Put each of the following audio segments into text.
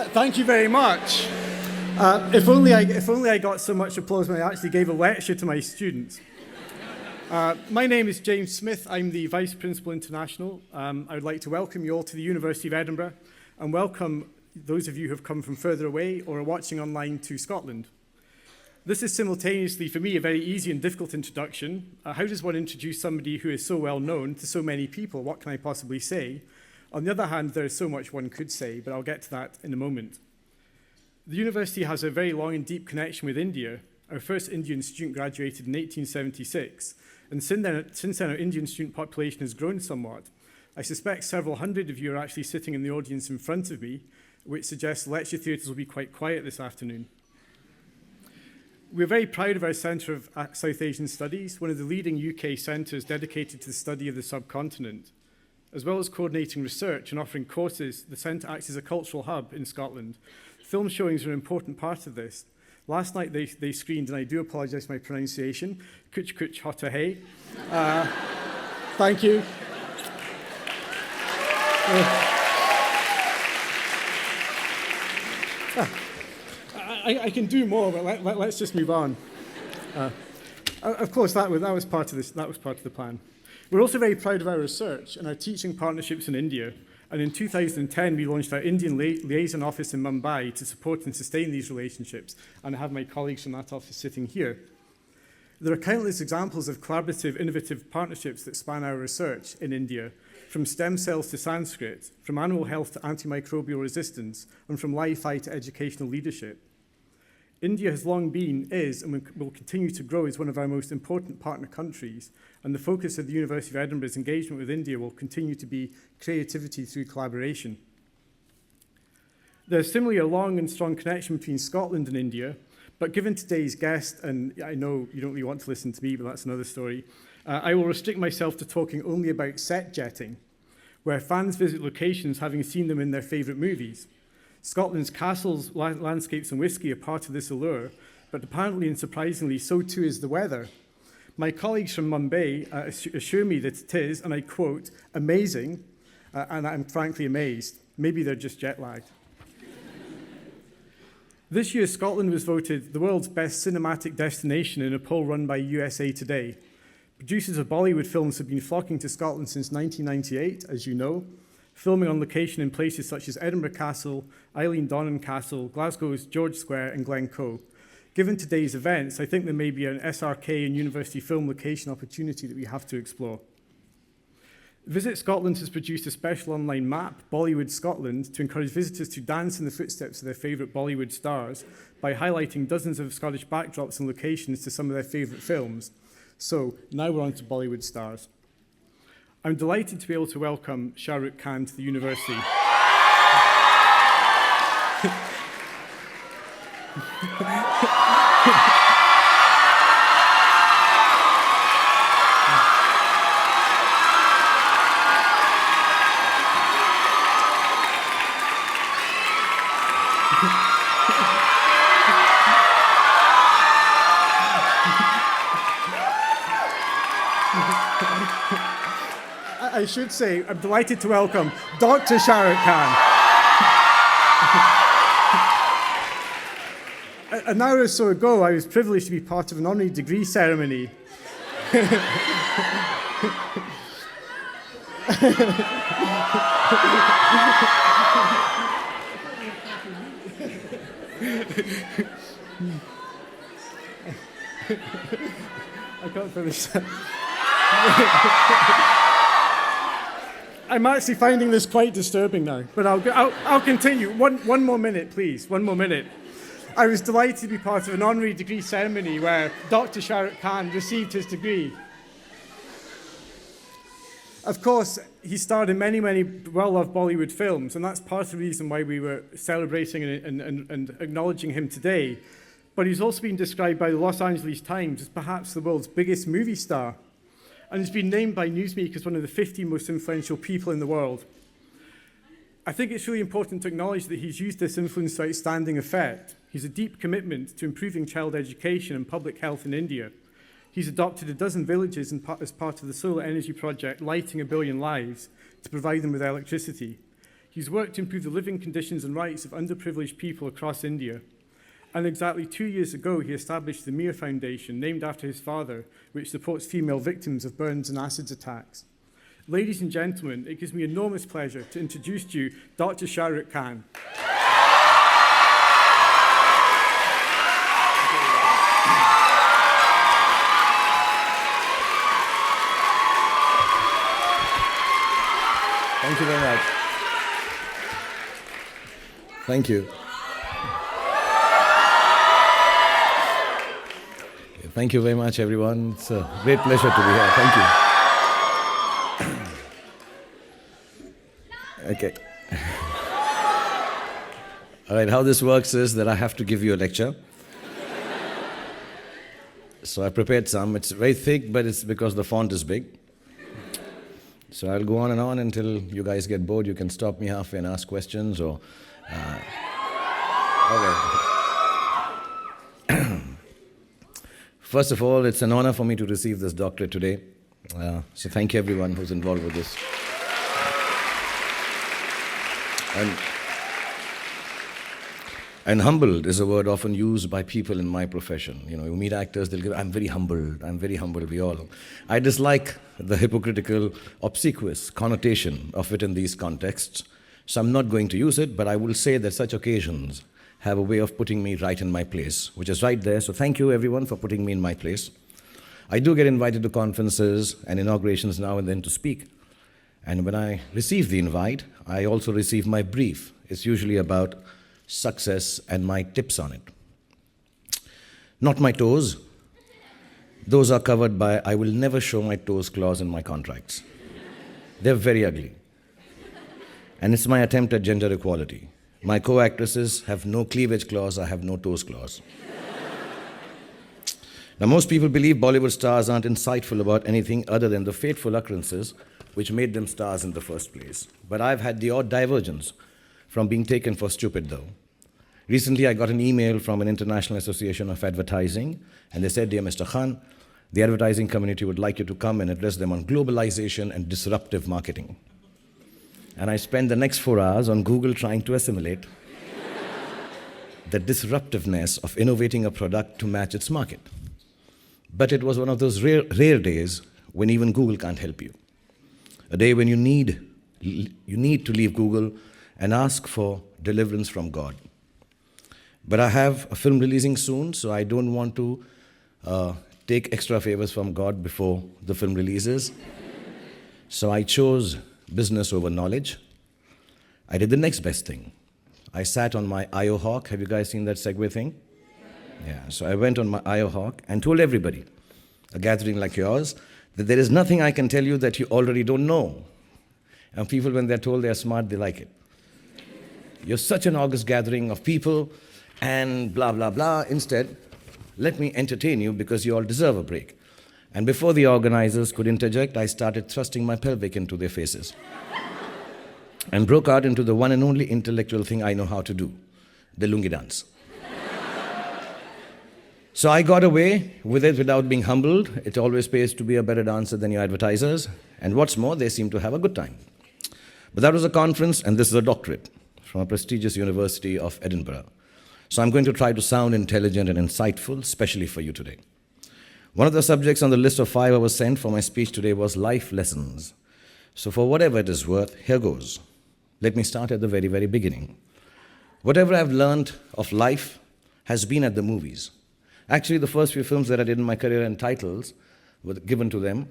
Thank you very much. If only I got so much applause when I actually gave a lecture to my students. My name is James Smith. I'm the Vice Principal International. I would like to welcome you all to the University of Edinburgh and welcome those of you who have come from further away or are watching online to Scotland. This is simultaneously, for me, a very easy and difficult introduction. How does one introduce somebody who is so well known to so many people? What can I possibly say? On the other hand, there is so much one could say, but I'll get to that in a moment. The university has a very long and deep connection with India. Our first Indian student graduated in 1876, and since then our Indian student population has grown somewhat. I suspect several hundred of you are actually sitting in the audience in front of me, which suggests lecture theatres will be quite quiet this afternoon. We're very proud of our Centre of South Asian Studies, one of the leading UK centres dedicated to the study of the subcontinent. As well as coordinating research and offering courses, the centre acts as a cultural hub in Scotland. Film showings are an important part of this. Last night they screened, and I do apologise for my pronunciation, Kuch Kuch Hotta Hey. Thank you. I can do more, but let's just move on. Of course, that was part of this. That was part of the plan. We're also very proud of our research and our teaching partnerships in India. And in 2010, we launched our Indian Liaison Office in Mumbai to support and sustain these relationships. And I have my colleagues from that office sitting here. There are countless examples of collaborative, innovative partnerships that span our research in India, from stem cells to Sanskrit, from animal health to antimicrobial resistance, and from Wi-Fi to educational leadership. India has long been, is, and will continue to grow as one of our most important partner countries, and the focus of the University of Edinburgh's engagement with India will continue to be creativity through collaboration. There's similarly a long and strong connection between Scotland and India, but given today's guest, and I know you don't really want to listen to me, but that's another story, I will restrict myself to talking only about set jetting, where fans visit locations having seen them in their favourite movies. Scotland's castles, landscapes and whiskey are part of this allure, but apparently and surprisingly, so too is the weather. My colleagues from Mumbai assure me that it is, and I quote, amazing, and I'm frankly amazed. Maybe they're just jet lagged. This year, Scotland was voted the world's best cinematic destination in a poll run by USA Today. Producers of Bollywood films have been flocking to Scotland since 1998, as you know, filming on location in places such as Edinburgh Castle, Eilean Donan Castle, Glasgow's George Square and Glencoe. Given today's events, I think there may be an SRK and university film location opportunity that we have to explore. Visit Scotland has produced a special online map, Bollywood Scotland, to encourage visitors to dance in the footsteps of their favourite Bollywood stars by highlighting dozens of Scottish backdrops and locations to some of their favourite films. So, now we're on to Bollywood stars. I'm delighted to be able to welcome Shahrukhh Khan to the university. I should say, I'm delighted to welcome Dr. Shahrukhh Khan. An hour or so ago, I was privileged to be part of an honorary degree ceremony. I can't finish that. I'm actually finding this quite disturbing now, but I'll continue. One more minute, please. One more minute. I was delighted to be part of an honorary degree ceremony where Dr. Shahrukhh Khan received his degree. Of course, he starred in many, many well-loved Bollywood films, and that's part of the reason why we were celebrating and acknowledging him today. But he's also been described by the Los Angeles Times as perhaps the world's biggest movie star, and has been named by Newsweek as one of the 50 most influential people in the world. I think it's really important to acknowledge that he's used this influence to outstanding effect. He's a deep commitment to improving child education and public health in India. He's adopted a dozen villages as part of the solar energy project Lighting a Billion Lives to provide them with electricity. He's worked to improve the living conditions and rights of underprivileged people across India. And exactly 2 years ago, he established the Mir Foundation, named after his father, which supports female victims of burns and acid attacks. Ladies and gentlemen, it gives me enormous pleasure to introduce to you Dr. Shahrukhh Khan. Thank you very much. Thank you. Thank you very much, everyone. It's a great pleasure to be here. Thank you. Okay. All right, how this works is that I have to give you a lecture. So I prepared some. It's very thick, but it's because the font is big. So I'll go on and on until you guys get bored. You can stop me halfway and ask questions or... Okay. First of all, it's an honor for me to receive this doctorate today. So thank you everyone who's involved with this. And humbled is a word often used by people in my profession. You know, you meet actors, they'll go, I'm very humbled, we all. I dislike the hypocritical, obsequious connotation of it in these contexts. So I'm not going to use it, but I will say that such occasions have a way of putting me right in my place, which is right there. So thank you everyone for putting me in my place. I do get invited to conferences and inaugurations now and then to speak. And when I receive the invite, I also receive my brief. It's usually about success and my tips on it. Not my toes. Those are covered by I will never show my toes clause in my contracts. They're very ugly. And it's my attempt at gender equality. My co-actresses have no cleavage clause, I have no toes clause. Now most people believe Bollywood stars aren't insightful about anything other than the fateful occurrences which made them stars in the first place. But I've had the odd divergence from being taken for stupid though. Recently I got an email from an International Association of Advertising and they said, "Dear Mr. Khan, the advertising community would like you to come and address them on globalization and disruptive marketing." And I spent the next 4 hours on Google trying to assimilate the disruptiveness of innovating a product to match its market. But it was one of those rare days when even Google can't help you. A day when you need to leave Google and ask for deliverance from God. But I have a film releasing soon, so I don't want to take extra favors from God before the film releases. So I chose business over knowledge. I did the next best thing. I sat on my IO Hawk. Have you guys seen that Segway thing? Yeah, so I went on my IO Hawk and told everybody, a gathering like yours, that there is nothing I can tell you that you already don't know. And people, when they're told they're smart, they like it. You're such an august gathering of people and blah, blah, blah. Instead, let me entertain you because you all deserve a break. And before the organizers could interject, I started thrusting my pelvic into their faces and broke out into the one and only intellectual thing I know how to do, the lungi dance. So I got away with it without being humbled. It always pays to be a better dancer than your advertisers. And what's more, they seem to have a good time. But that was a conference, and this is a doctorate from a prestigious university of Edinburgh. So I'm going to try to sound intelligent and insightful, especially for you today. One of the subjects on the list of 5 I was sent for my speech today was life lessons. So for whatever it is worth, here goes. Let me start at the very, very beginning. Whatever I've learned of life has been at the movies. Actually, the first few films that I did in my career and titles were given to them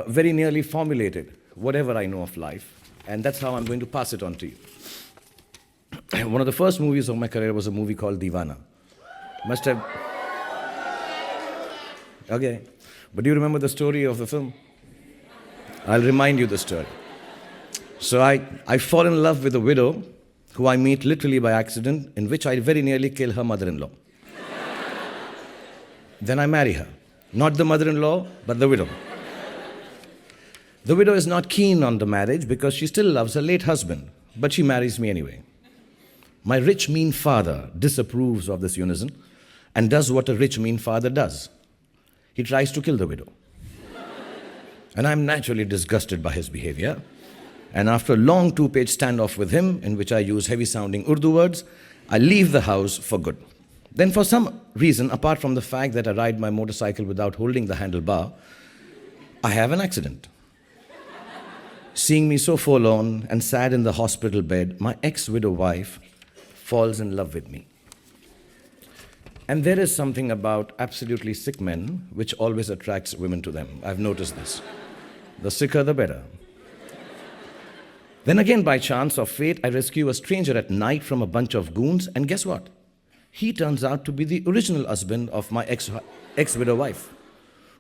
very nearly formulated whatever I know of life. And that's how I'm going to pass it on to you. One of the first movies of my career was a movie called Deewana. Must have... Okay, but do you remember the story of the film? I'll remind you the story. So I fall in love with a widow who I meet literally by accident, in which I very nearly kill her mother-in-law. Then I marry her. Not the mother-in-law, but the widow. The widow is not keen on the marriage because she still loves her late husband, but she marries me anyway. My rich, mean father disapproves of this unison and does what a rich, mean father does. He tries to kill the widow. And I'm naturally disgusted by his behavior. And after a long 2-page standoff with him, in which I use heavy-sounding Urdu words, I leave the house for good. Then for some reason, apart from the fact that I ride my motorcycle without holding the handlebar, I have an accident. Seeing me so forlorn and sad in the hospital bed, my ex-widow wife falls in love with me. And there is something about absolutely sick men which always attracts women to them. I've noticed this. The sicker, the better. Then again, by chance or fate, I rescue a stranger at night from a bunch of goons, and guess what? He turns out to be the original husband of my ex-widow wife,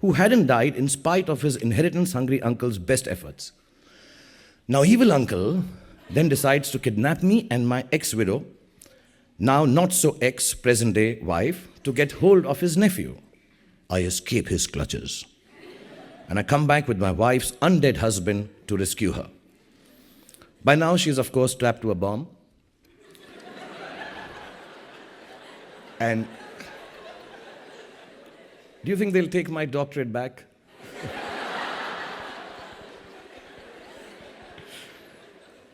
who hadn't died in spite of his inheritance-hungry uncle's best efforts. Now, evil uncle then decides to kidnap me and my ex-widow, now not so ex-present-day wife, to get hold of his nephew. I escape his clutches, and I come back with my wife's undead husband to rescue her. By now, she is, of course, strapped to a bomb. And do you think they'll take my doctorate back?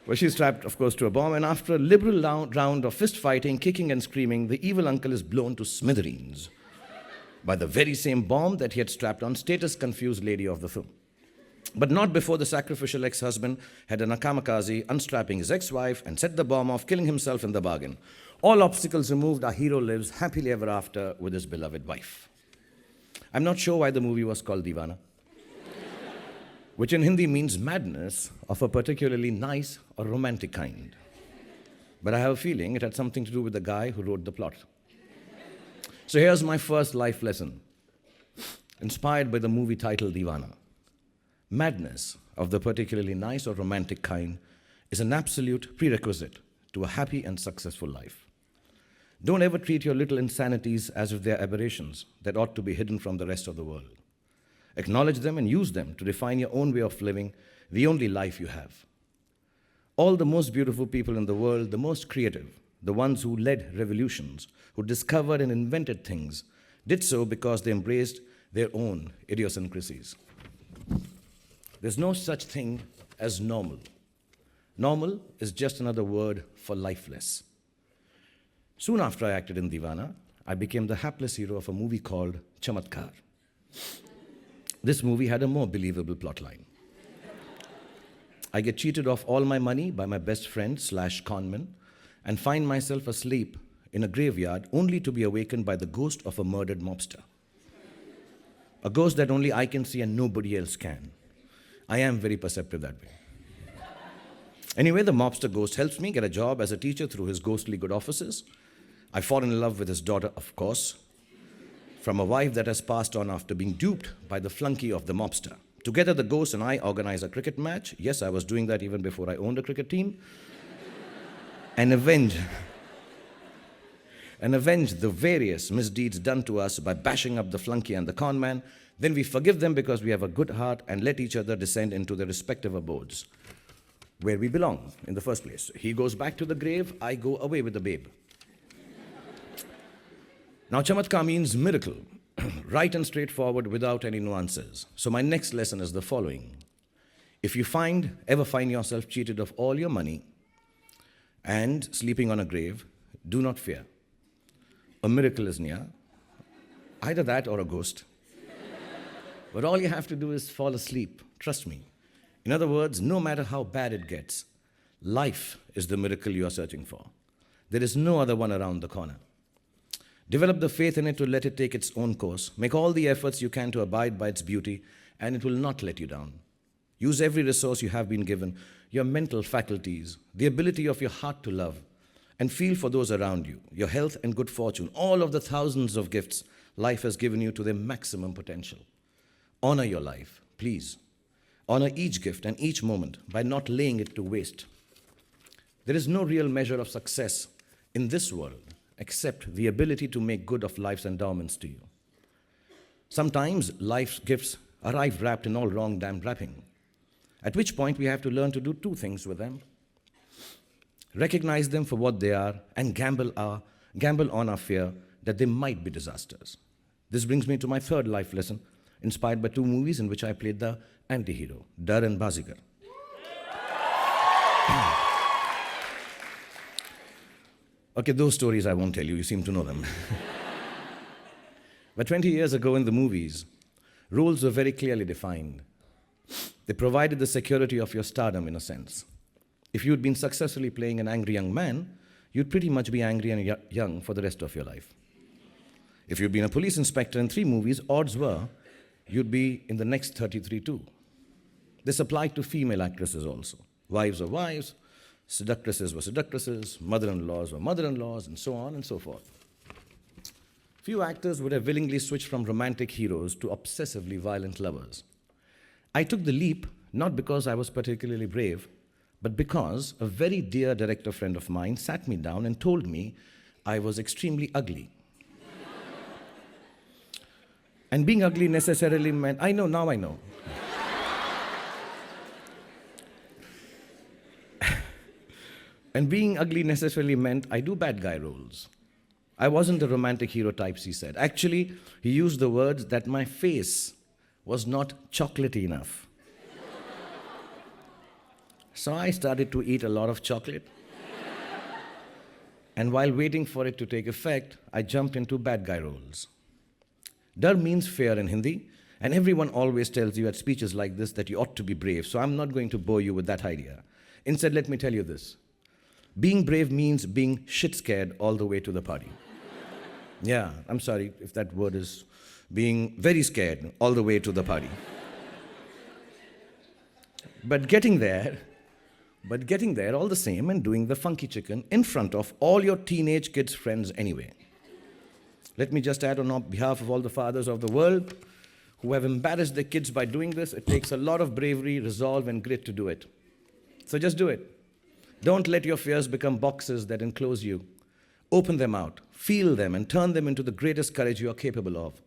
Well, she's strapped, of course, to a bomb, and after a liberal round of fist fighting, kicking and screaming, the evil uncle is blown to smithereens by the very same bomb that he had strapped on status-confused lady of the film. But not before the sacrificial ex-husband had done a kamikaze, unstrapping his ex-wife and set the bomb off, killing himself in the bargain. All obstacles removed, our hero lives happily ever after with his beloved wife. I'm not sure why the movie was called Deewana, which in Hindi means madness of a particularly nice or romantic kind. But I have a feeling it had something to do with the guy who wrote the plot. So here's my first life lesson, inspired by the movie title Deewana. Madness of the particularly nice or romantic kind is an absolute prerequisite to a happy and successful life. Don't ever treat your little insanities as if they're aberrations that ought to be hidden from the rest of the world. Acknowledge them and use them to define your own way of living, the only life you have. All the most beautiful people in the world, the most creative, the ones who led revolutions, who discovered and invented things, did so because they embraced their own idiosyncrasies. There's no such thing as normal. Normal is just another word for lifeless. Soon after I acted in Deewana, I became the hapless hero of a movie called Chamatkar. This movie had a more believable plotline. I get cheated of all my money by my best friend / conman and find myself asleep in a graveyard only to be awakened by the ghost of a murdered mobster. A ghost that only I can see and nobody else can. I am very perceptive that way. Anyway, the mobster ghost helps me get a job as a teacher through his ghostly good offices. I fall in love with his daughter, of course, from a wife that has passed on after being duped by the flunky of the mobster. Together, the ghost and I organize a cricket match. Yes, I was doing that even before I owned a cricket team. And avenge the various misdeeds done to us by bashing up the flunky and the con man. Then we forgive them because we have a good heart and let each other descend into their respective abodes, where we belong in the first place. He goes back to the grave, I go away with the babe. Now, Chamatkar means miracle, right and straightforward without any nuances. So my next lesson is the following. If you ever find yourself cheated of all your money and sleeping on a grave, do not fear. A miracle is near, either that or a ghost. But all you have to do is fall asleep, trust me. In other words, no matter how bad it gets, life is the miracle you are searching for. There is no other one around the corner. Develop the faith in it to let it take its own course. Make all the efforts you can to abide by its beauty, and it will not let you down. Use every resource you have been given, your mental faculties, the ability of your heart to love, and feel for those around you, your health and good fortune, all of the thousands of gifts life has given you to their maximum potential. Honor your life, please. Honor each gift and each moment by not laying it to waste. There is no real measure of success in this world except the ability to make good of life's endowments to you. Sometimes life's gifts arrive wrapped in all wrong damn wrapping, at which point we have to learn to do two things with them. Recognize them for what they are and gamble on our fear that they might be disasters. This brings me to my third life lesson, inspired by two movies in which I played the anti-hero, Dar and Bazigar. Okay, those stories I won't tell you. You seem to know them. But 20 years ago in the movies, roles were very clearly defined. They provided the security of your stardom in a sense. If you'd been successfully playing an angry young man, you'd pretty much be angry and young for the rest of your life. If you'd been a police inspector in 3 movies, odds were you'd be in the next 33 too. This applied to female actresses also. Wives were wives, seductresses were seductresses, mother-in-laws were mother-in-laws, and so on and so forth. Few actors would have willingly switched from romantic heroes to obsessively violent lovers. I took the leap not because I was particularly brave, but because a very dear director friend of mine sat me down and told me I was extremely ugly. And being ugly necessarily meant, I know, now I know. And being ugly necessarily meant I do bad guy roles. I wasn't the romantic hero types, he said. Actually, he used the words that my face was not chocolatey enough. So I started to eat a lot of chocolate. And while waiting for it to take effect, I jumped into bad guy roles. Dar means fear in Hindi, and everyone always tells you at speeches like this that you ought to be brave, so I'm not going to bore you with that idea. Instead, let me tell you this. Being brave means being shit scared all the way to the party. Yeah, I'm sorry if that word is being very scared all the way to the party. But getting there all the same and doing the funky chicken in front of all your teenage kids' friends anyway. Let me just add on behalf of all the fathers of the world who have embarrassed their kids by doing this, it takes a lot of bravery, resolve, and grit to do it. So just do it. Don't let your fears become boxes that enclose you. Open them out, feel them, and turn them into the greatest courage you are capable of.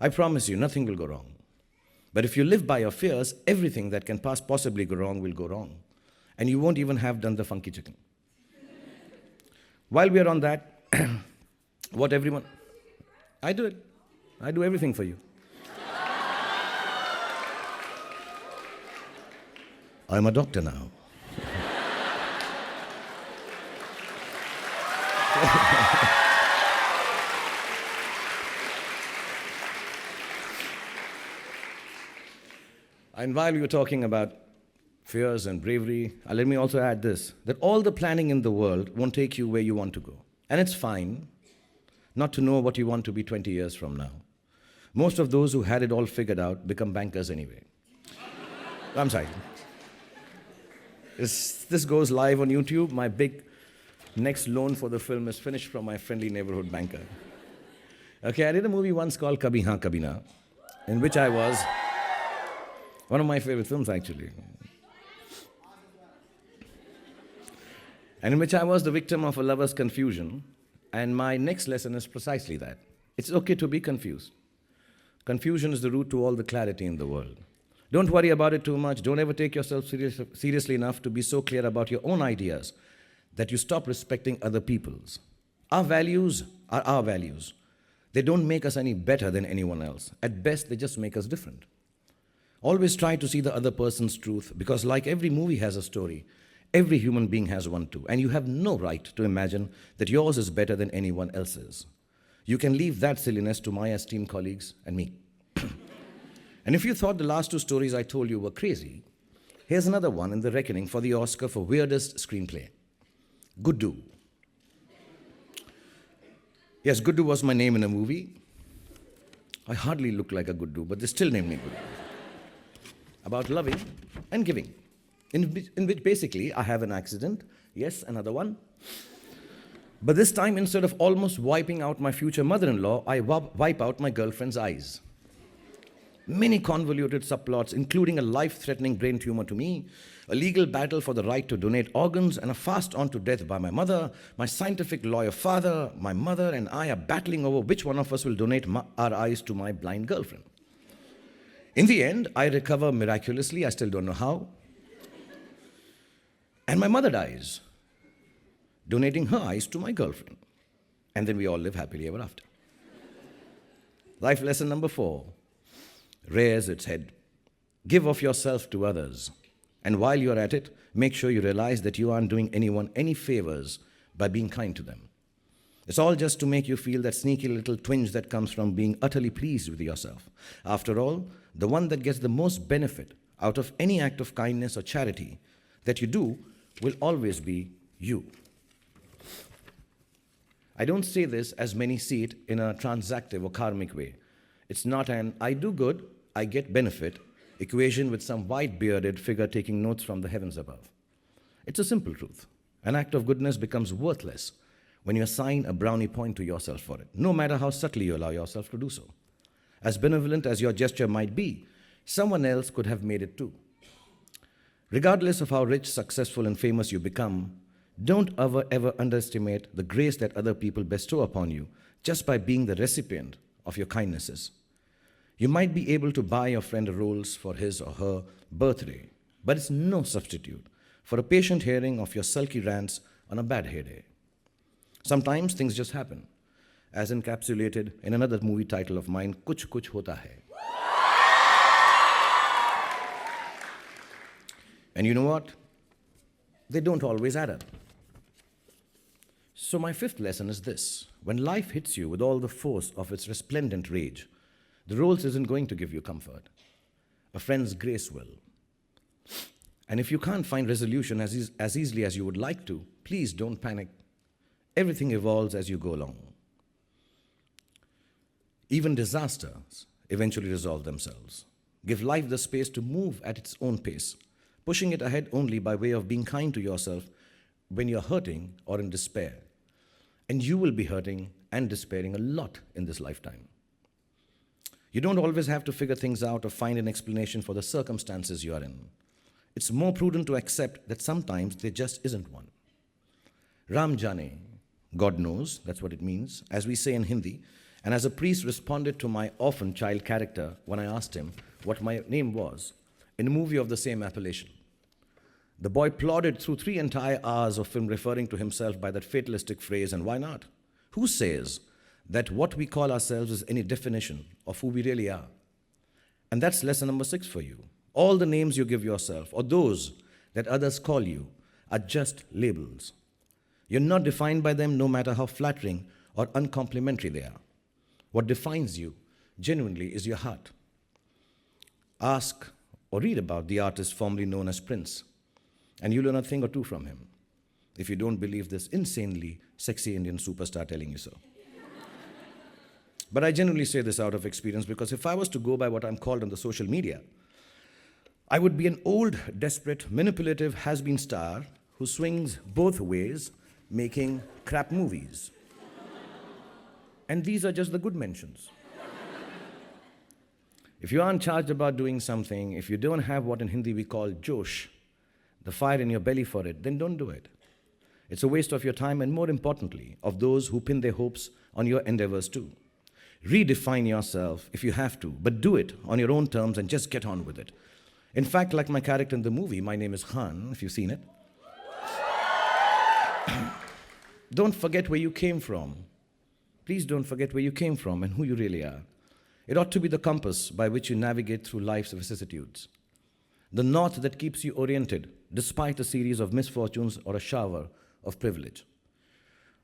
I promise you, nothing will go wrong. But if you live by your fears, everything that can possibly go wrong will go wrong. And you won't even have done the funky chicken. While we are on that, I do it. I do everything for you. I'm a doctor now. And while we were talking about fears and bravery, let me also add this, that all the planning in the world won't take you where you want to go. And it's fine not to know what you want to be 20 years from now. Most of those who had it all figured out become bankers anyway. I'm sorry. This goes live on YouTube. My big next loan for the film is finished from my friendly neighborhood banker. Okay, I did a movie once called Kabhi Haan Kabhi Na, in which I was, one of my favorite films actually, and in which I was the victim of a lover's confusion, and my next lesson is precisely that. It's okay to be confused. Confusion is the root to all the clarity in the world. Don't worry about it too much. Don't ever take yourself seriously enough to be so clear about your own ideas that you stop respecting other people's. Our values are our values. They don't make us any better than anyone else. At best, they just make us different. Always try to see the other person's truth, because like every movie has a story, every human being has one too, and you have no right to imagine that yours is better than anyone else's. You can leave that silliness to my esteemed colleagues and me. And if you thought the last 2 stories I told you were crazy, here's another one in the reckoning for the Oscar for weirdest screenplay. Guddu. Yes, Guddu was my name in a movie. I hardly look like a Guddu, but they still named me Guddu. About loving and giving, in which basically I have an accident, yes, another one. But this time, instead of almost wiping out my future mother-in-law, I wipe out my girlfriend's eyes. Many convoluted subplots, including a life-threatening brain tumor to me, a legal battle for the right to donate organs, and a fast on to death by my mother, my scientific lawyer father, my mother and I are battling over which one of us will donate our eyes to my blind girlfriend. In the end, I recover miraculously, I still don't know how. And my mother dies, donating her eyes to my girlfriend. And then we all live happily ever after. Life lesson number 4. Rears its head. Give of yourself to others. And while you're at it, make sure you realize that you aren't doing anyone any favors by being kind to them. It's all just to make you feel that sneaky little twinge that comes from being utterly pleased with yourself. After all, the one that gets the most benefit out of any act of kindness or charity that you do will always be you. I don't say this as many see it in a transactive or karmic way. It's not an I do good, I get benefit equation with some white-bearded figure taking notes from the heavens above. It's a simple truth. An act of goodness becomes worthless when you assign a brownie point to yourself for it, no matter how subtly you allow yourself to do so. As benevolent as your gesture might be, someone else could have made it too. Regardless of how rich, successful, and famous you become, don't ever underestimate the grace that other people bestow upon you just by being the recipient of your kindnesses. You might be able to buy your friend a rose for his or her birthday, but it's no substitute for a patient hearing of your sulky rants on a bad hair day. Sometimes things just happen, as encapsulated in another movie title of mine, Kuch Kuch Hota Hai. And you know what? They don't always add up. So my fifth lesson is this. When life hits you with all the force of its resplendent rage, the rose isn't going to give you comfort. A friend's grace will. And if you can't find resolution as easily as you would like to, please don't panic. Everything evolves as you go along. Even disasters eventually resolve themselves. Give life the space to move at its own pace, pushing it ahead only by way of being kind to yourself when you're hurting or in despair. And you will be hurting and despairing a lot in this lifetime. You don't always have to figure things out or find an explanation for the circumstances you are in. It's more prudent to accept that sometimes there just isn't one. Ram Jane, God knows, that's what it means, as we say in Hindi, and as a priest responded to my orphan child character when I asked him what my name was in a movie of the same appellation. The boy plodded through 3 entire hours of film referring to himself by that fatalistic phrase, and why not? Who says that what we call ourselves is any definition of who we really are? And that's lesson number 6 for you. All the names you give yourself, or those that others call you, are just labels. You're not defined by them, no matter how flattering or uncomplimentary they are. What defines you genuinely is your heart. Ask or read about the artist formerly known as Prince, and you'll learn a thing or two from him, if you don't believe this insanely sexy Indian superstar telling you so. But I genuinely say this out of experience, because if I was to go by what I'm called on the social media, I would be an old, desperate, manipulative has-been star who swings both ways, making crap movies. And these are just the good mentions. If you aren't charged about doing something, if you don't have what in Hindi we call josh, the fire in your belly for it, then don't do it. It's a waste of your time and, more importantly, of those who pin their hopes on your endeavors too. Redefine yourself if you have to, but do it on your own terms and just get on with it. In fact, like my character in the movie, my name is Khan, if you've seen it. Don't forget where you came from. Please don't forget where you came from and who you really are. It ought to be the compass by which you navigate through life's vicissitudes. The north that keeps you oriented despite a series of misfortunes or a shower of privilege.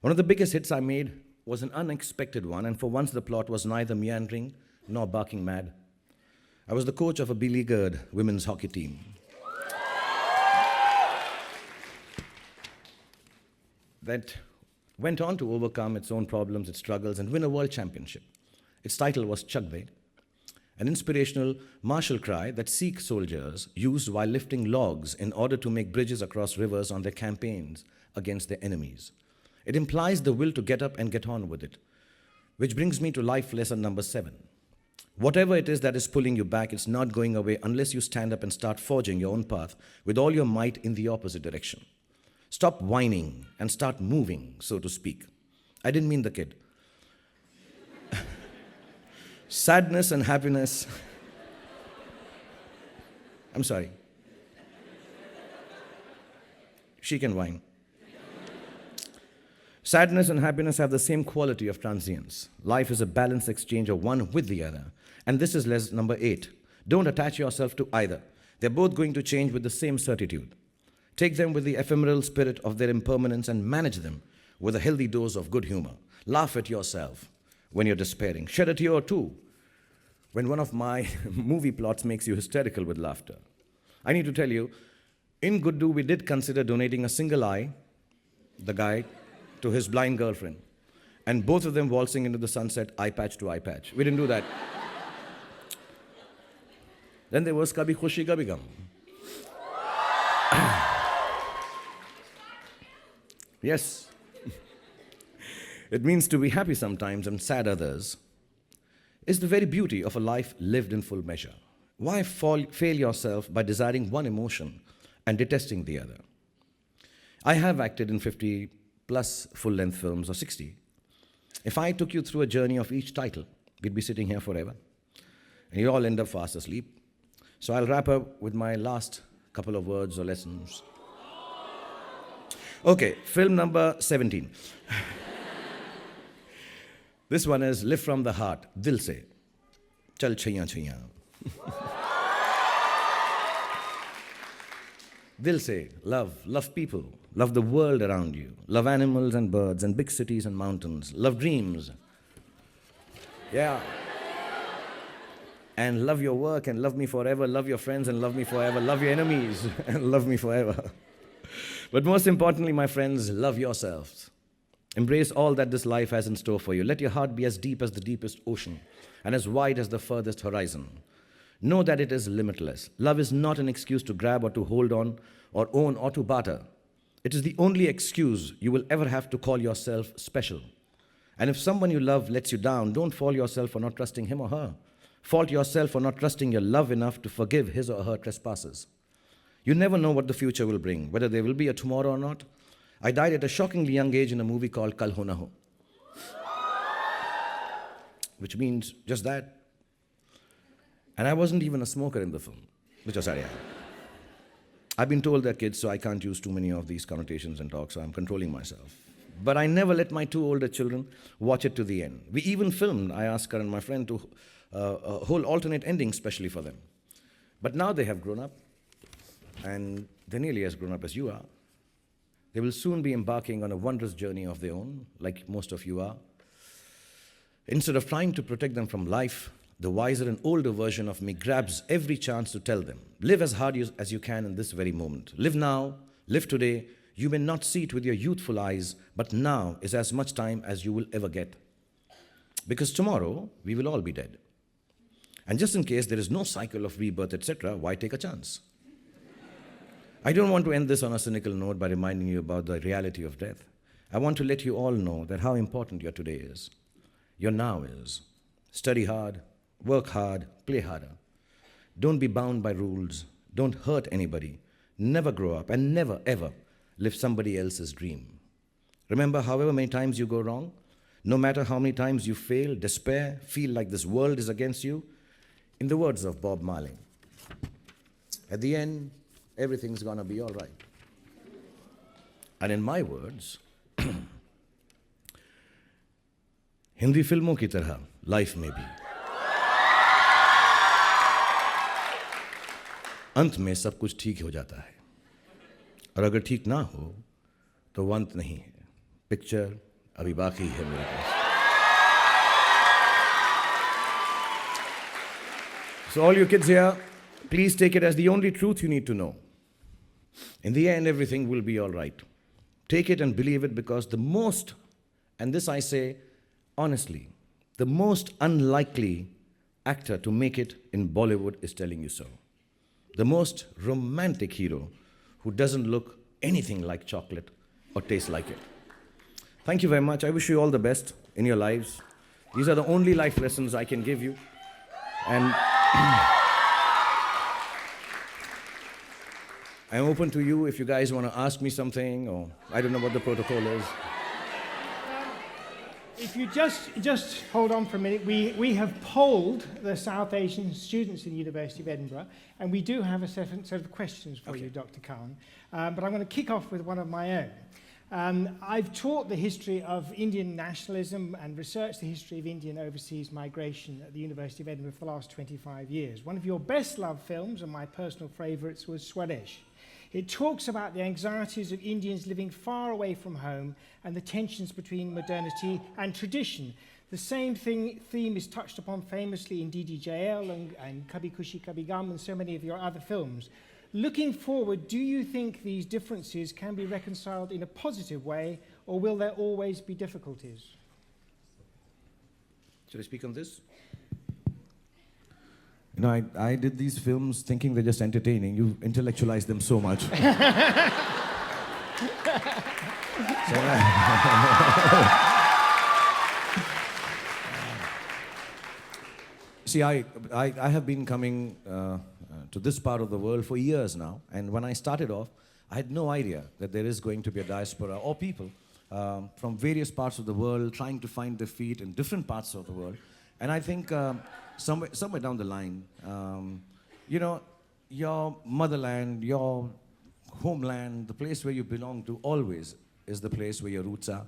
One of the biggest hits I made was an unexpected one, and for once the plot was neither meandering nor barking mad. I was the coach of a beleaguered women's hockey team. That went on to overcome its own problems, its struggles, and win a world championship. Its title was Chak De, an inspirational martial cry that Sikh soldiers used while lifting logs in order to make bridges across rivers on their campaigns against their enemies. It implies the will to get up and get on with it, which brings me to life lesson number 7. Whatever it is that is pulling you back, it's not going away unless you stand up and start forging your own path with all your might in the opposite direction. Stop whining and start moving, so to speak. I didn't mean the kid. Sadness and happiness. I'm sorry. She can whine. Sadness and happiness have the same quality of transience. Life is a balanced exchange of one with the other. And this is lesson number 8. Don't attach yourself to either. They're both going to change with the same certitude. Take them with the ephemeral spirit of their impermanence and manage them with a healthy dose of good humor. Laugh at yourself when you're despairing. Shed a tear or two when one of my movie plots makes you hysterical with laughter. I need to tell you, in Good Do, we did consider donating a single eye, the guy, to his blind girlfriend, and both of them waltzing into the sunset, eye patch to eye patch. We didn't do that. Then there was Kabhi Khushi Kabhi Gum. Yes. It means to be happy sometimes and sad others is the very beauty of a life lived in full measure. Why fail yourself by desiring one emotion and detesting the other? I have acted in 50 plus full-length films, or 60. If I took you through a journey of each title, we'd be sitting here forever. And you all end up fast asleep. So I'll wrap up with my last couple of words or lessons. Okay, film number 17. This one is Live from the Heart, Dil Se. Chal chaiya chaiya. Dil Se, love people, love the world around you, love animals and birds and big cities and mountains, love dreams. Yeah. And love your work and love me forever, love your friends and love me forever, love your enemies and love me forever. But most importantly, my friends, love yourselves. Embrace all that this life has in store for you. Let your heart be as deep as the deepest ocean and as wide as the furthest horizon. Know that it is limitless. Love is not an excuse to grab or to hold on or own or to barter. It is the only excuse you will ever have to call yourself special. And if someone you love lets you down, don't fault yourself for not trusting him or her. Fault yourself for not trusting your love enough to forgive his or her trespasses. You never know what the future will bring, whether there will be a tomorrow or not. I died at a shockingly young age in a movie called Kal Ho Na Ho, which means just that. And I wasn't even a smoker in the film, which was sad. I've been told they're kids, so I can't use too many of these connotations and talk, so I'm controlling myself. But I never let my two older children watch it to the end. We even filmed, I asked her and my friend to a whole alternate ending specially for them. But now they have grown up, and they're nearly as grown up as you are. They will soon be embarking on a wondrous journey of their own, like most of you are. Instead of trying to protect them from life, the wiser and older version of me grabs every chance to tell them, live as hard as you can in this very moment. Live now, live today. You may not see it with your youthful eyes, but now is as much time as you will ever get. Because tomorrow, we will all be dead. And just in case there is no cycle of rebirth, etc., why take a chance? I don't want to end this on a cynical note by reminding you about the reality of death. I want to let you all know that how important your today is. Your now is. Study hard, work hard, play harder. Don't be bound by rules. Don't hurt anybody. Never grow up and never, ever live somebody else's dream. Remember, however many times you go wrong, no matter how many times you fail, despair, feel like this world is against you, in the words of Bob Marley, at the end, everything's gonna be all right. And in my words, Hindi फिल्मों की तरह life में भी अंत में सब कुछ ठीक हो जाता है, और अगर ठीक ना हो तो वो अंत नहीं है, पिक्चर अभी बाकी है मेरे पास. So all you kids here, please take it as the only truth you need to know. In the end, everything will be all right. Take it and believe it, because the most, and this I say honestly, the most unlikely actor to make it in Bollywood is telling you so. The most romantic hero who doesn't look anything like chocolate or taste like it. Thank you very much. I wish you all the best in your lives. These are the only life lessons I can give you. And I'm open to you if you guys want to ask me something, or I don't know what the protocol is. If you just hold on for a minute, we have polled the South Asian students in the University of Edinburgh, and we do have a set of questions for you, Dr. Khan. But I'm going to kick off with one of my own. I've taught the history of Indian nationalism and researched the history of Indian overseas migration at the University of Edinburgh for the last 25 years. One of your best loved films, and my personal favourites, was Swadesh. It talks about the anxieties of Indians living far away from home and the tensions between modernity and tradition. The same theme is touched upon famously in DDJL and Kabhi Khushi Kabhi Gum and so many of your other films. Looking forward, do you think these differences can be reconciled in a positive way, or will there always be difficulties? Should I speak on this? You know, I did these films thinking they're just entertaining. You intellectualize them so much. See, I have been coming to this part of the world for years now, and when I started off, I had no idea that there is going to be a diaspora or people from various parts of the world trying to find their feet in different parts of the world. And I think somewhere down the line, you know, your motherland, your homeland, the place where you belong to always is the place where your roots are.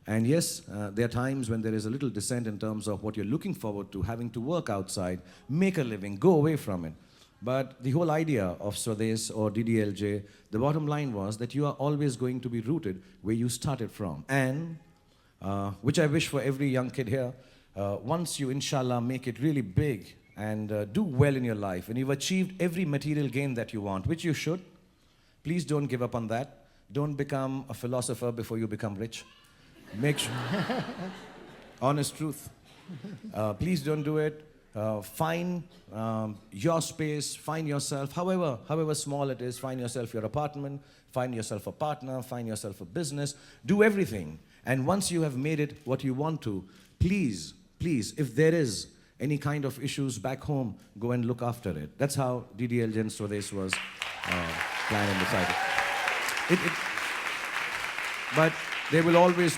And yes, there are times when there is a little dissent in terms of what you're looking forward to, having to work outside, make a living, go away from it. But the whole idea of Swades or DDLJ, the bottom line was that you are always going to be rooted where you started from. And, which I wish for every young kid here, once you, inshallah, make it really big and do well in your life, and you've achieved every material gain that you want, which you should, please don't give up on that. Don't become a philosopher before you become rich. Make sure. Honest truth. Please don't do it. Find your space, find yourself, however small it is, find yourself your apartment, find yourself a partner, find yourself a business, do everything. And once you have made it what you want to, please, if there is any kind of issues back home, go and look after it. That's how DDLJ and Swades was planned and decided. But there will always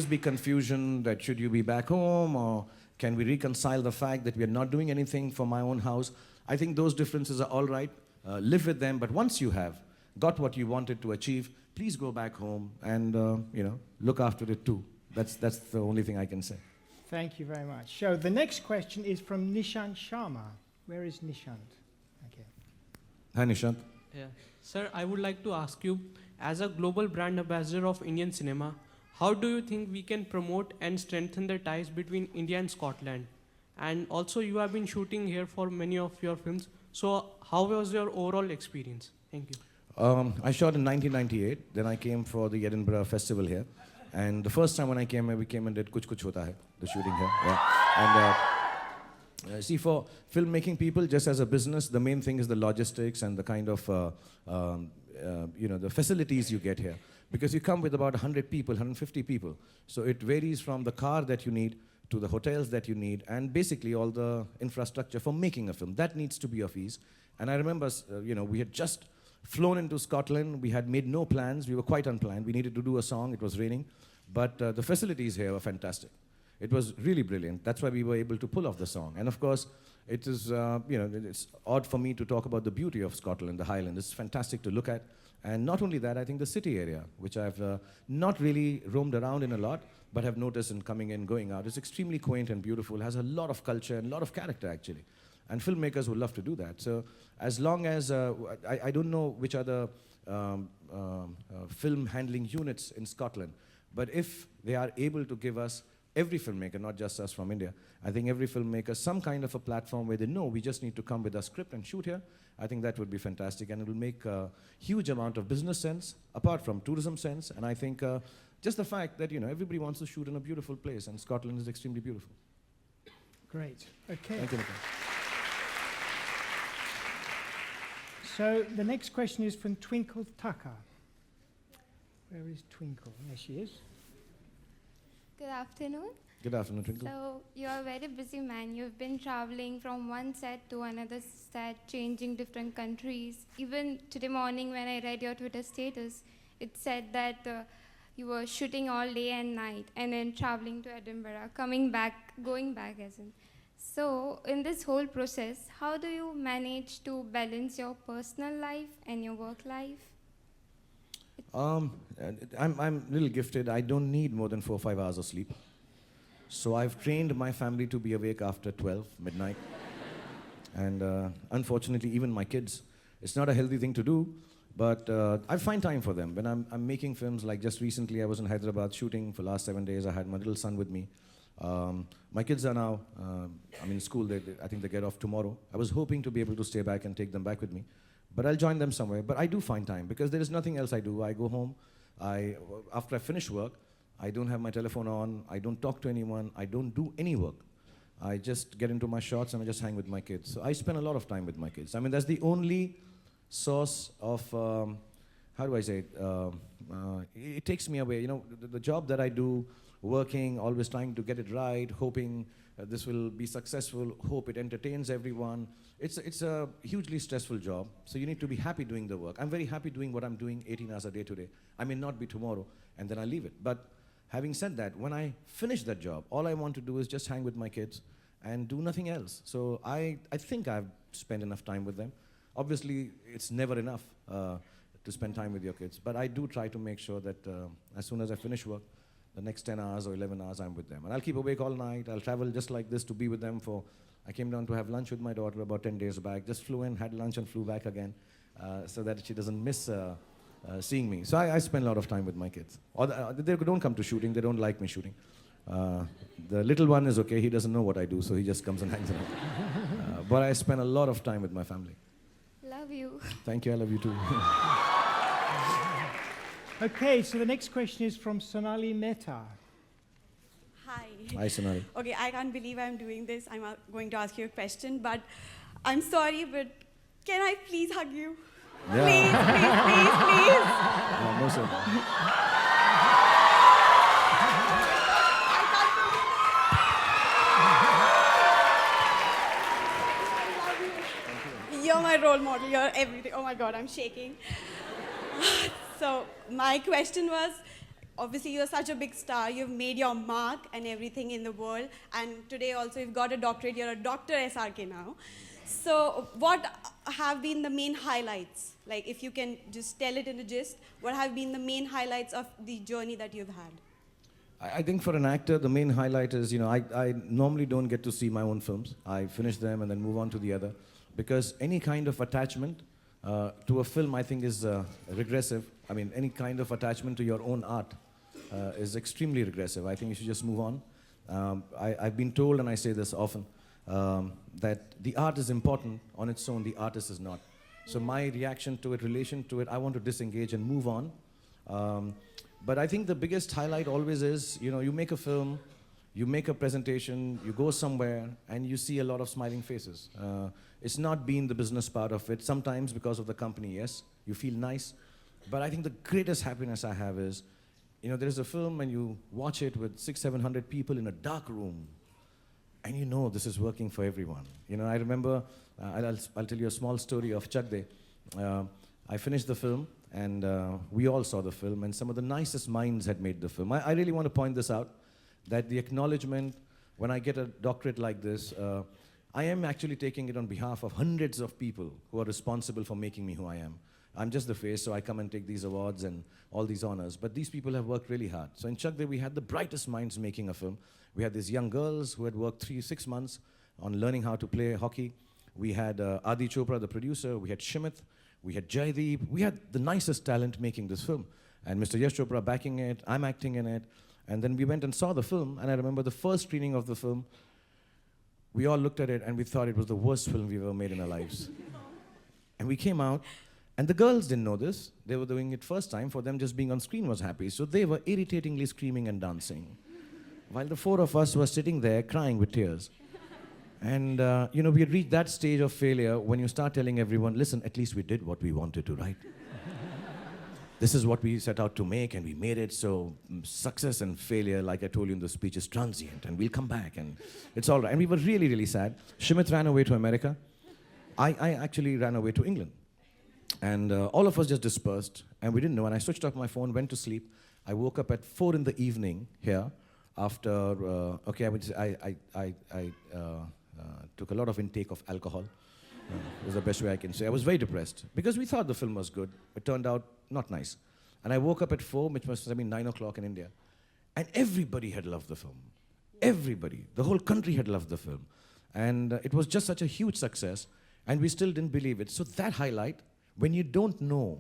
be confusion that should you be back home, or can we reconcile the fact that we are not doing anything for my own house? I think those differences are all right. Live with them, but once you have got what you wanted to achieve, please go back home and you know, look after it too. That's the only thing I can say. Thank you very much. So the next question is from Nishant Sharma. Where is Nishant? Okay. Hi, Nishant. Yeah. Sir, I would like to ask you, as a global brand ambassador of Indian cinema, how do you think we can promote and strengthen the ties between India and Scotland? And also, you have been shooting here for many of your films. So how was your overall experience? Thank you. I shot in 1998. Then I came for the Edinburgh Festival here. And the first time when I came here, we came and did Kuch Kuch Hota Hai, the shooting here. Yeah. And see, for filmmaking people, just as a business, the main thing is the logistics and the kind of you know, the facilities you get here. Because you come with about 100 people, 150 people. So it varies from the car that you need to the hotels that you need, and basically all the infrastructure for making a film. That needs to be of ease. And I remember, you know, we had just flown into Scotland. We had made no plans. We were quite unplanned. We needed to do a song. It was raining. But the facilities here were fantastic. It was really brilliant. That's why we were able to pull off the song. And of course, it is, you know, it's odd for me to talk about the beauty of Scotland, the Highlands. It's fantastic to look at. And not only that, I think the city area, which I've not really roamed around in a lot, but have noticed in coming in, going out, is extremely quaint and beautiful, has a lot of culture and a lot of character, actually. And filmmakers would love to do that. So as long as, I don't know which other film handling units in Scotland, but if they are able to give us, every filmmaker, not just us from India, I think every filmmaker, some kind of a platform where they know we just need to come with a script and shoot here, I think that would be fantastic, and it will make a huge amount of business sense, apart from tourism sense, and I think just the fact that, you know, everybody wants to shoot in a beautiful place, and Scotland is extremely beautiful. Great. Okay. Thank you, Nikhil. So the next question is from Twinkle Tucker. Where is Twinkle? There she is. Good afternoon. Good afternoon, Twinkle. So you're a very busy man. You've been traveling from one set to another set, changing different countries. Even today morning when I read your Twitter status, it said that you were shooting all day and night and then traveling to Edinburgh, coming back, going back as in. So in this whole process, how do you manage to balance your personal life and your work life? I'm a little gifted. I don't need more than 4 or 5 hours of sleep. So I've trained my family to be awake after 12 midnight. And unfortunately, even my kids, It's not a healthy thing to do, but I find time for them. When I'm making films, like just recently I was in Hyderabad shooting for last 7 days. I had my little son with me. My kids are now, I'm in school. I think they get off tomorrow. I was hoping to be able to stay back and take them back with me, but I'll join them somewhere. But I do find time because there is nothing else I do. I go home. After I finish work, I don't have my telephone on. I don't talk to anyone. I don't do any work. I just get into my shots and I just hang with my kids. So I spend a lot of time with my kids. I mean, that's the only source of, how do I say it? It takes me away. You know, the job that I do, working, always trying to get it right, hoping this will be successful, hope it entertains everyone. It's a hugely stressful job. So you need to be happy doing the work. I'm very happy doing what I'm doing 18 hours a day today. I may not be tomorrow, and then I leave it. But having said that, when I finish that job, all I want to do is just hang with my kids and do nothing else. So I think I've spent enough time with them. Obviously, it's never enough to spend time with your kids, but I do try to make sure that as soon as I finish work, the next 10 hours or 11 hours I'm with them. And I'll keep awake all night. I'll travel just like this to be with them I came down to have lunch with my daughter about 10 days back, just flew in, had lunch and flew back again so that she doesn't miss seeing me. So I spend a lot of time with my kids. They don't come to shooting, they don't like me shooting. The little one is okay, he doesn't know what I do, so he just comes and hangs around. But I spend a lot of time with my family. Love you. Thank you, I love you too. Okay, so the next question is from Sonali Mehta. Hi. Hi, Sonali. Okay, I can't believe I'm doing this. I'm going to ask you a question, but I'm sorry, but can I please hug you? Yeah. Please. No, no, sir. You're my role model, you're everything. Oh my God, I'm shaking. So my question was, obviously you're such a big star, you've made your mark and everything in the world, and today also you've got a doctorate, you're a Dr. SRK now. So what have been the main highlights? Like if you can just tell it in a gist, what have been the main highlights of the journey that you've had? I think for an actor, the main highlight is, you know, I normally don't get to see my own films. I finish them and then move on to the other. Because any kind of attachment to a film, I think, is regressive. I mean, any kind of attachment to your own art is extremely regressive. I think you should just move on. I've been told, and I say this often, that the art is important on its own, the artist is not. So my reaction to it, relation to it, I want to disengage and move on. But I think the biggest highlight always is, you know, you make a film, you make a presentation, you go somewhere, and you see a lot of smiling faces. It's not been the business part of it. Sometimes because of the company, yes, you feel nice. But I think the greatest happiness I have is, you know, there's a film and you watch it with 600-700 people in a dark room, and you know this is working for everyone. You know, I remember, I'll tell you a small story of Chak De. I finished the film, and we all saw the film, and some of the nicest minds had made the film. I really want to point this out, that the acknowledgement, when I get a doctorate like this, I am actually taking it on behalf of hundreds of people who are responsible for making me who I am. I'm just the face, so I come and take these awards and all these honors. But these people have worked really hard. So in Chak De, we had the brightest minds making a film. We had these young girls who had worked 6 months on learning how to play hockey. We had Adi Chopra, the producer. We had Shimit. We had Jaideep. We had the nicest talent making this film. And Mr. Yash Chopra backing it. I'm acting in it. And then we went and saw the film. And I remember the first screening of the film, we all looked at it and we thought it was the worst film we've ever made in our lives. And we came out, and the girls didn't know this. They were doing it first time. For them, just being on screen was happy. So they were irritatingly screaming and dancing, while the 4 of us were sitting there crying with tears. And, you know, we had reached that stage of failure when you start telling everyone, listen, at least we did what we wanted to, right? This is what we set out to make, and we made it. So success and failure, like I told you in the speech, is transient, and we'll come back, and it's all right. And we were really, really sad. Shimit ran away to America. I actually ran away to England. And all of us just dispersed, and we didn't know. And I switched off my phone, went to sleep. I woke up at 4 in the evening here after, okay, I would say I took a lot of intake of alcohol. Is the best way I can say. I was very depressed because we thought the film was good. It turned out not nice. And I woke up at 4, which must have been 9 o'clock in India. And everybody had loved the film. Everybody. The whole country had loved the film. And it was just such a huge success. And we still didn't believe it. So that highlight, when you don't know,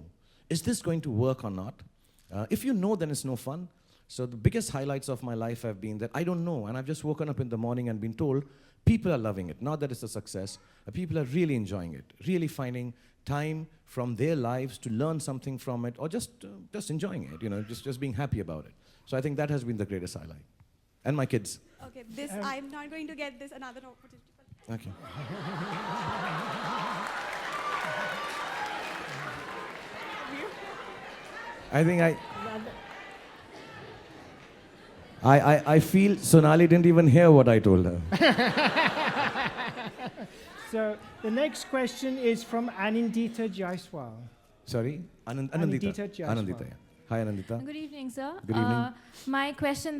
is this going to work or not? If you know, then it's no fun. So the biggest highlights of my life have been that I don't know, and I've just woken up in the morning and been told people are loving it. Not that it's a success. People are really enjoying it, really finding time from their lives to learn something from it, or just enjoying it, just being happy about it. So I think that has been the greatest highlight. And my kids. Okay, this I'm not going to get this another opportunity. Okay. I think I feel Sonali didn't even hear what I told her. So the next question is from Anindita Jaiswal. Sorry? Anindita Jaiswal. Anindita, yeah. Hi, Anindita. Good evening, sir. Good evening. My question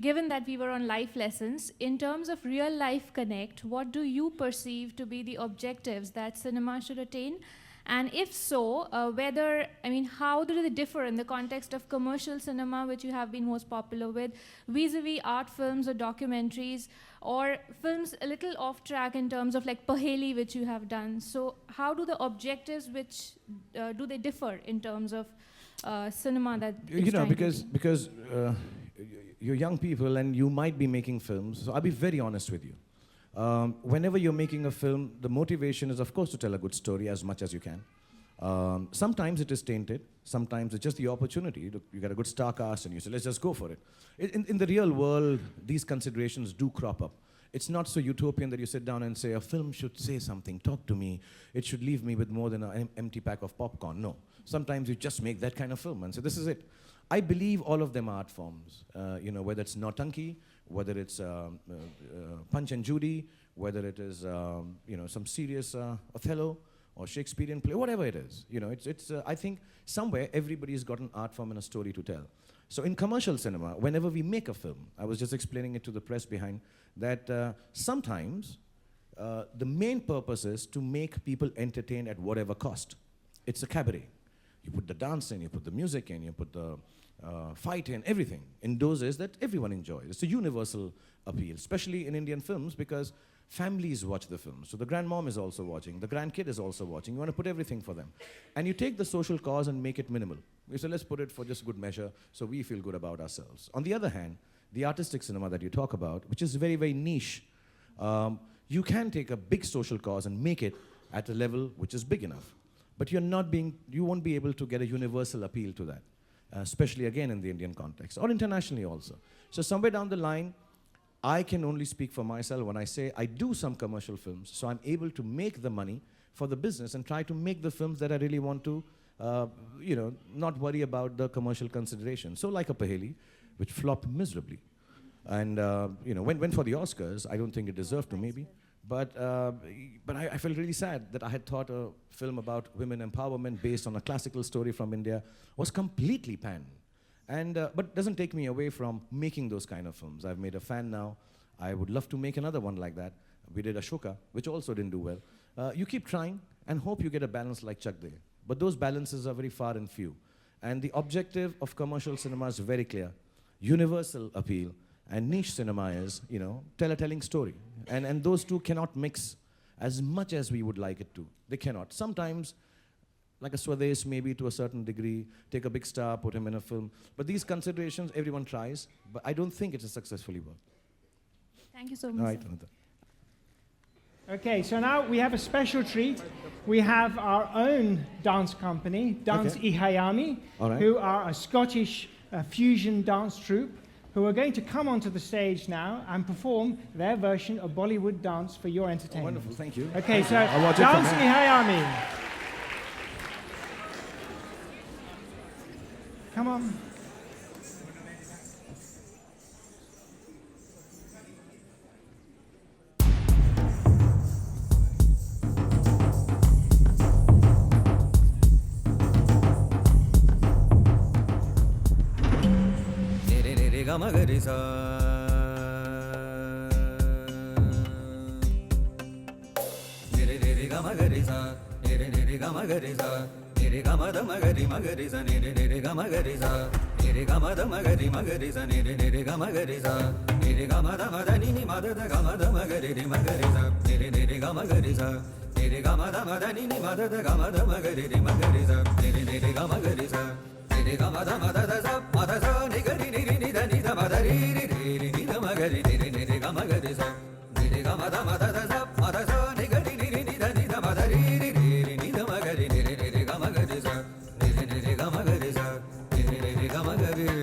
given that we were on life lessons, in terms of real life connect, what do you perceive to be the objectives that cinema should attain? And if so, how do they differ in the context of commercial cinema, which you have been most popular with, vis-a-vis art films or documentaries, or films a little off track in terms of like Paheli, which you have done? So how do the objectives, do they differ in terms of cinema that because you're young people and you might be making films, so I'll be very honest with you. Whenever you're making a film, the motivation is, of course, to tell a good story as much as you can. Sometimes it is tainted. Sometimes it's just the opportunity. You get a good star cast and you say, let's just go for it. In the real world, these considerations do crop up. It's not so utopian that you sit down and say, a film should say something, talk to me. It should leave me with more than an empty pack of popcorn. No. Sometimes you just make that kind of film and say, this is it. I believe all of them are art forms, whether it's Nautanki, whether it's Punch and Judy, whether it is some serious Othello or Shakespearean play, whatever it is. I think somewhere everybody's got an art form and a story to tell. So in commercial cinema, whenever we make a film, I was just explaining it to the press behind, that sometimes the main purpose is to make people entertained at whatever cost. It's a cabaret. You put the dance in, you put the music in, you put the fight in, everything in doses that everyone enjoys. It's a universal appeal, especially in Indian films, because families watch the film. So the grandmom is also watching, the grandkid is also watching. You want to put everything for them. And you take the social cause and make it minimal. You say, let's put it for just good measure so we feel good about ourselves. On the other hand, the artistic cinema that you talk about, which is very, very niche, you can take a big social cause and make it at a level which is big enough. But you won't be able to get a universal appeal to that, especially again in the Indian context, or internationally also. So somewhere down the line, I can only speak for myself when I say I do some commercial films, so I'm able to make the money for the business and try to make the films that I really want to, not worry about the commercial consideration. So like a Paheli, which flopped miserably. And, went for the Oscars. I don't think it deserved to, maybe. But I felt really sad that I had thought a film about women empowerment based on a classical story from India was completely panned. But doesn't take me away from making those kind of films. I've made a fan now. I would love to make another one like that. We did Ashoka, which also didn't do well. You keep trying and hope you get a balance like Chak De. But those balances are very far and few. And the objective of commercial cinema is very clear. Universal appeal. And niche cinema is, tell a telling story. And those two cannot mix as much as we would like it to. They cannot. Sometimes, like a Swades, maybe to a certain degree, take a big star, put him in a film. But these considerations, everyone tries, but I don't think it has successfully worked. Thank you so much. All right, Anita. Okay, so now we have a special treat. We have our own dance company, Dance Ihayami, who are a Scottish fusion dance troupe, who are going to come onto the stage now and perform their version of Bollywood dance for your entertainment. Oh, wonderful, thank you. Okay, so Dance Ihayami. Come on. Gamarisa Nere Gamarisa Nere Gamarisa Nere Gamada Magari Magarisa Nere Gamarisa Nere Gamada Magari Magarisa Nere Gamarisa Nere Gamada Madani Madada Gamada Magari Magarisa Nere Gamarisa Niri gama da ma da ni ni ma da da gama da ma ga ri ri ma ga ri sa. Niri niri gama ga ri sa. Niri gama da ma da da sa ma da sa ni ga ri ni ri ni da ni da ma da ri ri ri ri ni da ma ga ri niri niri gama ga ri sa. Niri gama da ma da da sa ma da sa ni ga ri ni ri ni da ni da ma da ri ri ri ri ni da ma ga ri niri niri gama ga ri sa. Niri niri gama ga ri sa. Niri niri gama ga ri sa.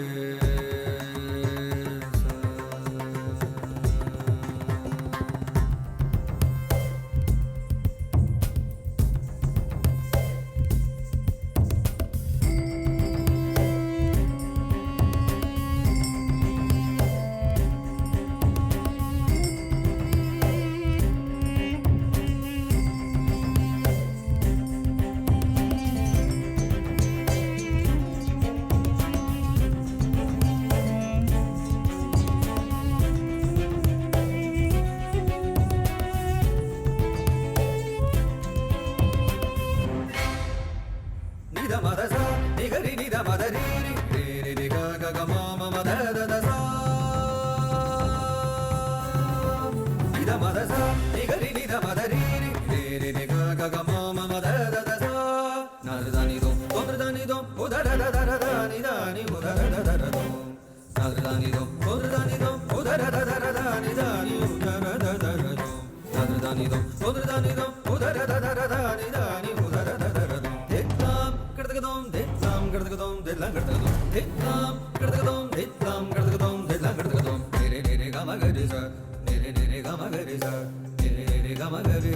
Nida ma da sa, ni ga ri ni da ma da ri ri ri ri ri ga ga ga ma ma ma da da da sa. Nida ma da sa, ni ga ri ni da ma da ri ri ri ri ri ga ga ga ma ma ma da da da sa. Na da ni do, da ni do, o da da da da da ni da ni o da da da da da do. Na da ni do, da ni do, o da da da da da ni da ni o da da da da da do. Na da ni do, da ni do, o da da da da da ni da ni o da da da da da do. Detlam kadakadom detlam kadakadom detlam kadakadom detlam kadakadom detlam kadakadom detlam kadakadom nere nere gama gare sa nere nere gama gare sa nere nere gama gare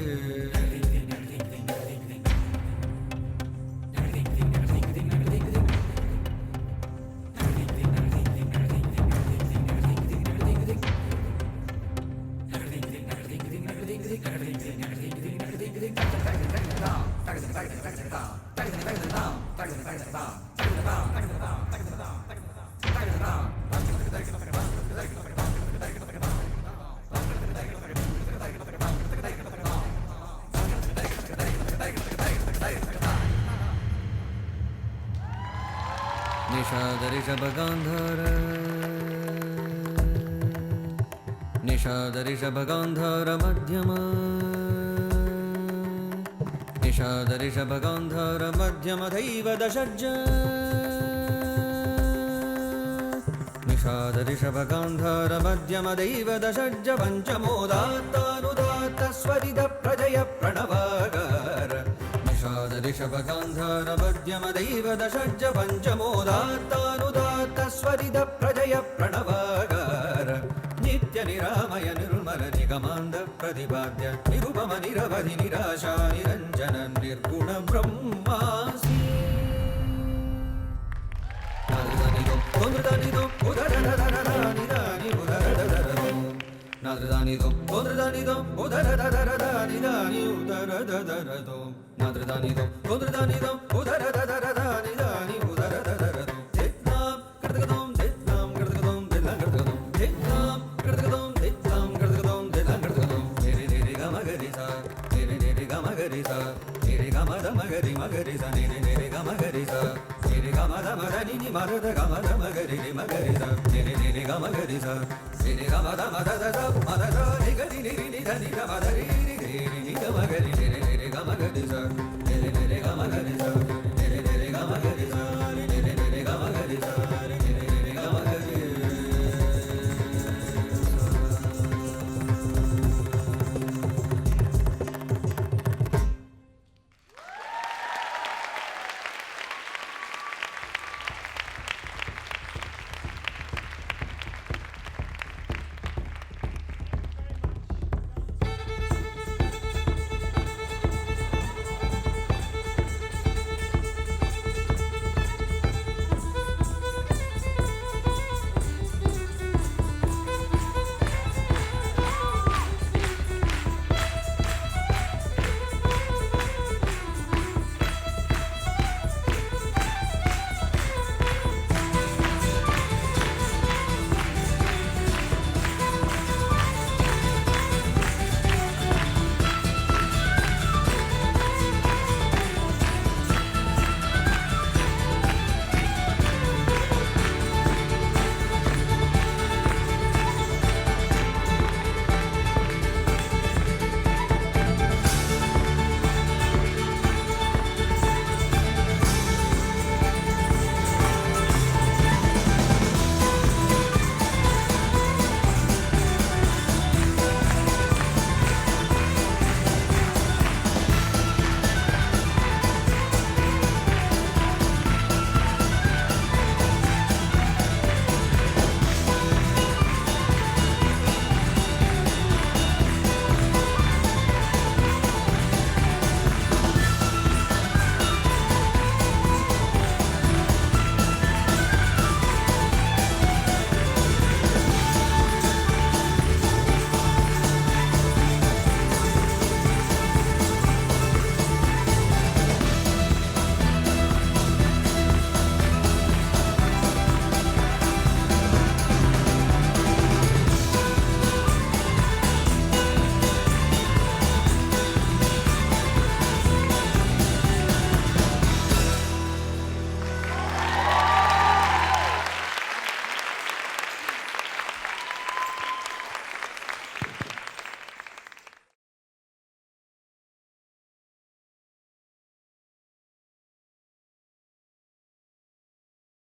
निषादरिषभगान्धार मध्यम निषादरिषभगान्धार मध्यम दैव दशज्ज निषादरिषभगान्धार मध्यम दैव दशज्ज पञ्चमोदात्तानुदात्त स्वरित प्रजय प्रणवागार निषादरिषभगान्धार मध्यम दैव दशज्ज पञ्चमोदात्तानुदात्त स्वरित प्रजय प्रणवागार नित्य निरामय निर्मल निगमान्द प्रतिपाद्य निरुपम निरवधि निराशा निरञ्जन निर्गुण ब्रह्मासि नादृदानिदो ओन्द्रदानिदो उदरदरदरदानिदानि उदरदरदरदो नादृदानिदो ओन्द्रदानिदो उदरदरदरदानिदानि उदरदरदरदो नादृदानिदो ओन्द्रदानिदो उदरदरदरदानिदानि उदरदरदरदो देत्नां कृतगदों देत्नां कृतगदों देत्नां कृतगदों देत्नां कृतगदों देत्नां कृतगदों देत्नां कृतगदों नेरे नेरे ग मगरि सा नेरे नेरे ग मगरि सा नेरे ग मद मगरि मगरि सा नेरे नेरे ग मगरि सा नेरे ग मद मद नि नि मद ग मद मगरि रि मगरि सा नेरे नेरे ग मगरि सा नेरे ग मद मद द द मद द नि ग नि नि नि ध नि ग मद रि रि रि नि ग मगरि नेरे नेरे ग मगरि सा नेरे नेरे ग मगरि सा